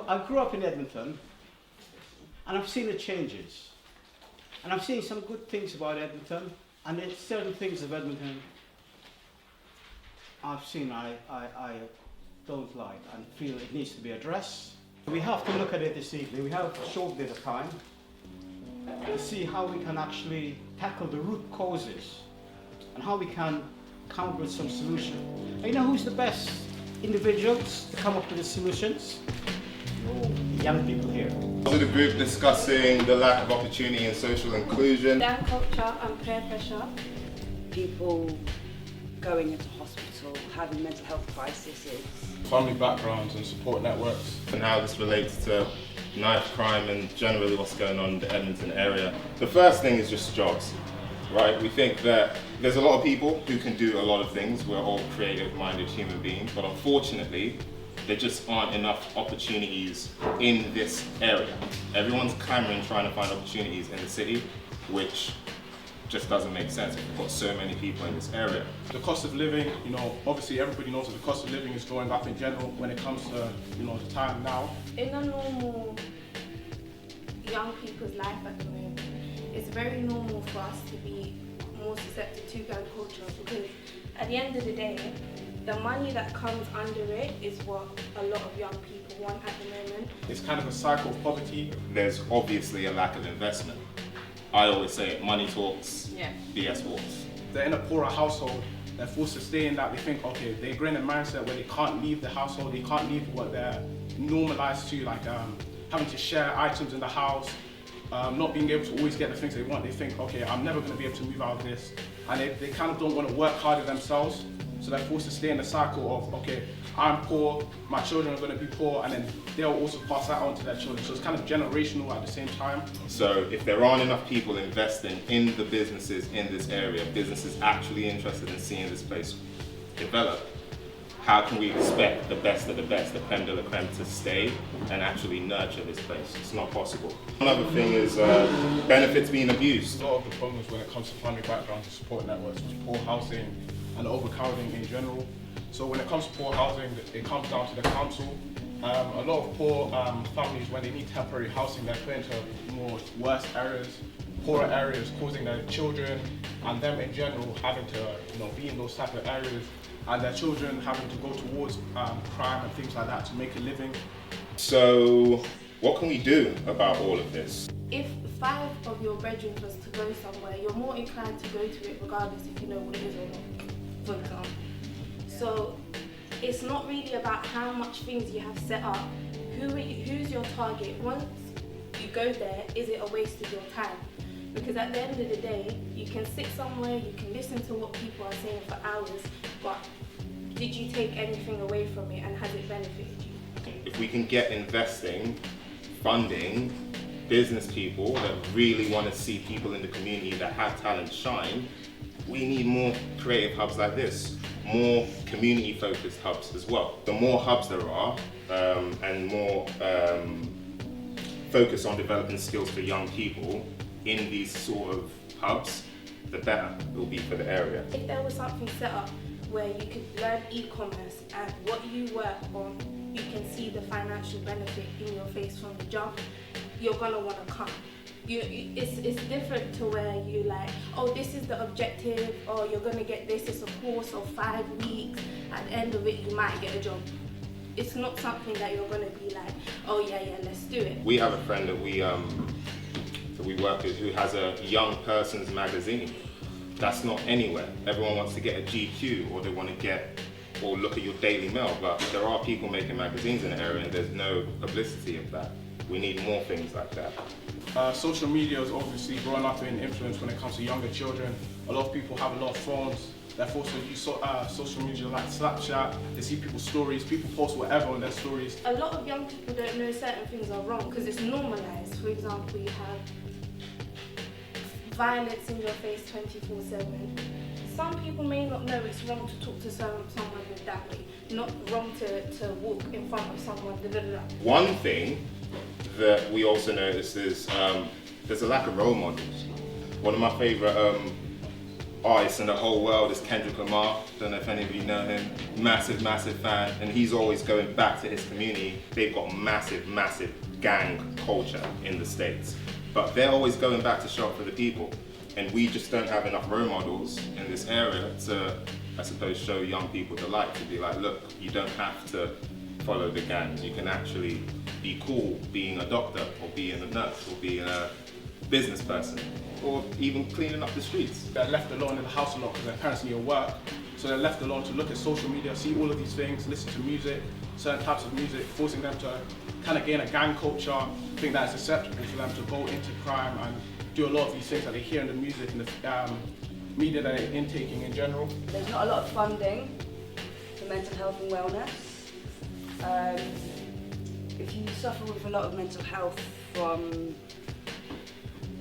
I grew up in Edmonton, and I've seen the changes. And I've seen some good things about Edmonton, and there's certain things of Edmonton I've seen I don't like and feel it needs to be addressed. We have to look at it this evening. We have a short bit of time to see how we can actually tackle the root causes and how we can come up with some solution. And you know who's the best individuals to come up with the solutions? The young people here. Also, the group discussing the lack of opportunity and social inclusion. Down culture and peer pressure. People going into hospital, having mental health crises. Family backgrounds and support networks. And how this relates to knife crime and generally what's going on in the Edmonton area. The first thing is just jobs, right? We think that there's a lot of people who can do a lot of things. We're all creative-minded human beings, but unfortunately, there just aren't enough opportunities in this area. Everyone's clamoring trying to find opportunities in the city, which just doesn't make sense if we've got so many people in this area. The cost of living, obviously everybody knows that the cost of living is going up in general when it comes to, the time now. In a normal young people's life at the moment, it's very normal for us to be more susceptible to gang culture because at the end of the day, the money that comes under it is what a lot of young people want at the moment. It's kind of a cycle of poverty. There's obviously a lack of investment. I always say it, money talks, BS walks. They're in a poorer household, they're forced to stay in that. They think, okay, they're in a mindset where they can't leave the household, they can't leave what they're normalized to, like having to share items in the house, not being able to always get the things they want. They think, okay, I'm never going to be able to move out of this. And they kind of don't want to work harder themselves. So they're forced to stay in the cycle of, okay, I'm poor, my children are going to be poor, and then they'll also pass that on to their children. So it's kind of generational at the same time. So if there aren't enough people investing in the businesses in this area, businesses actually interested in seeing this place develop, how can we expect the best of the best, the creme de la creme, to stay and actually nurture this place? It's not possible. Another thing is benefits being abused. A lot of the problems when it comes to family backgrounds and support networks was poor housing and overcrowding in general. So when it comes to poor housing, it comes down to the council. A lot of poor families, when they need temporary housing, they're put into more worse areas, poorer areas, causing their children and them in general having to be in those type of areas, and their children having to go towards crime and things like that to make a living. So what can we do about all of this? If 5 of your bedrooms was to go somewhere, you're more inclined to go to it regardless if you know what it is or not, for example. So it's not really about how much things you have set up. Who's your target? Once you go there, is it a waste of your time? Because at the end of the day, you can sit somewhere, you can listen to what people are saying for hours, but did you take anything away from it and has it benefited you? If we can get investing, funding, business people that really want to see people in the community that have talent shine, we need more creative hubs like this, more community-focused hubs as well. The more hubs there are and more focus on developing skills for young people in these sort of hubs, the better it will be for the area. If there was something set up where you could learn e-commerce and what you work on, you can see the financial benefit in your face from the jump, you're gonna wanna come. It's different to where you like, oh, this is the objective, or you're gonna get this, it's a course of 5 weeks, at the end of it you might get a job. It's not something that you're gonna be like, oh yeah, let's do it. We have a friend that we work with who has a young person's magazine. That's not anywhere. Everyone wants to get a GQ or they want to get or look at your Daily Mail, but there are people making magazines in the area and there's no publicity of that. We need more things like that. Social media is obviously growing up in influence when it comes to younger children. A lot of people have a lot of phones. They're forced to use social media like Snapchat. They see people's stories. People post whatever on their stories. A lot of young people don't know certain things are wrong because it's normalized. For example, you have violence in your face 24/7. Some people may not know it's wrong to talk to someone with that way, not wrong to walk in front of someone. One thing that we also notice is there's a lack of role models. One of my favourite artist in the whole world is Kendrick Lamar. Don't know if any of you know him. Massive, massive fan, and he's always going back to his community. They've got massive, massive gang culture in the States, but they're always going back to show up for the people. And we just don't have enough role models in this area to, I suppose, show young people the light, to be like, look, you don't have to follow the gangs. You can actually be cool being a doctor, or being a nurse, or being a business person, or even cleaning up the streets. They're left alone in the house a lot because their parents need to work. So they're left alone to look at social media, see all of these things, listen to music, certain types of music, forcing them to kind of gain a gang culture, think that it's acceptable for them to go into crime and do a lot of these things that they hear in the music and the media that they're intaking in general. There's not a lot of funding for mental health and wellness. If you suffer with a lot of mental health from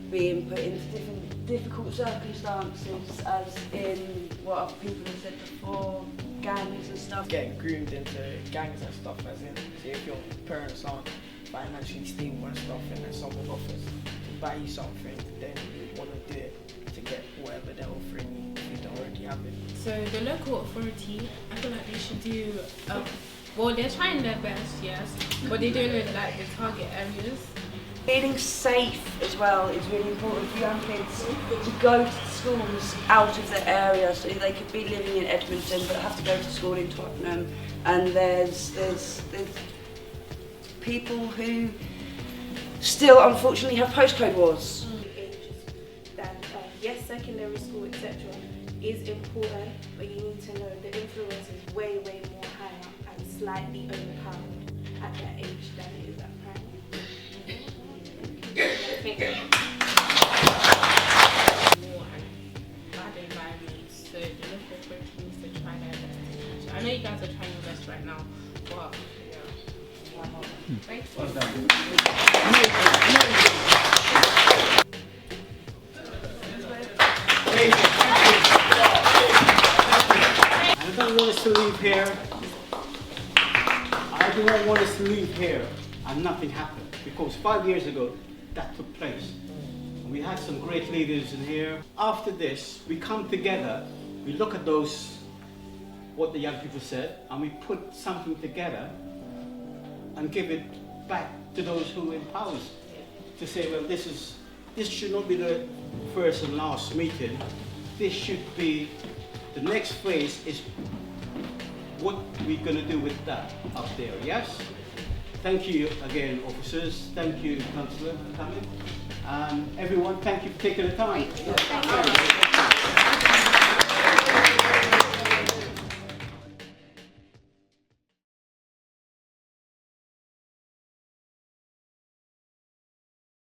being put into difficult circumstances, as in what other people have said before, gangs and stuff. Getting groomed into gangs and stuff, as in, say if your parents aren't financially stable and stuff, and then someone offers to buy you something, then you would want to do it to get whatever they're offering you if you don't already have it. So the local authority, I feel like they should do, well, they're trying their best, yes, but they don't know like the target areas. Feeling safe as well is really important for young kids to go to schools out of the area. So they could be living in Edmonton but have to go to school in Tottenham, and there's people who still unfortunately have postcode wars. That yes, secondary school, etc. is important, but you need to know the influence is way more higher and slightly overpowered at that age than it is at primary. More and bad environments, so the local authority needs to try their best. So I know you guys are trying your best right now, but yeah, why not? Thanks. I don't want us to leave here. I do not want us to leave here and nothing happened, because 5 years ago that took place. And we had some great leaders in here. After this, we come together, we look at what the young people said, and we put something together and give it back to those who empower us. To say, well, this should not be the first and last meeting. This should be, the next phase is what we're going to do with that up there, yes? Thank you again, officers. Thank you, Councillor, for coming. Everyone, thank you for taking the time.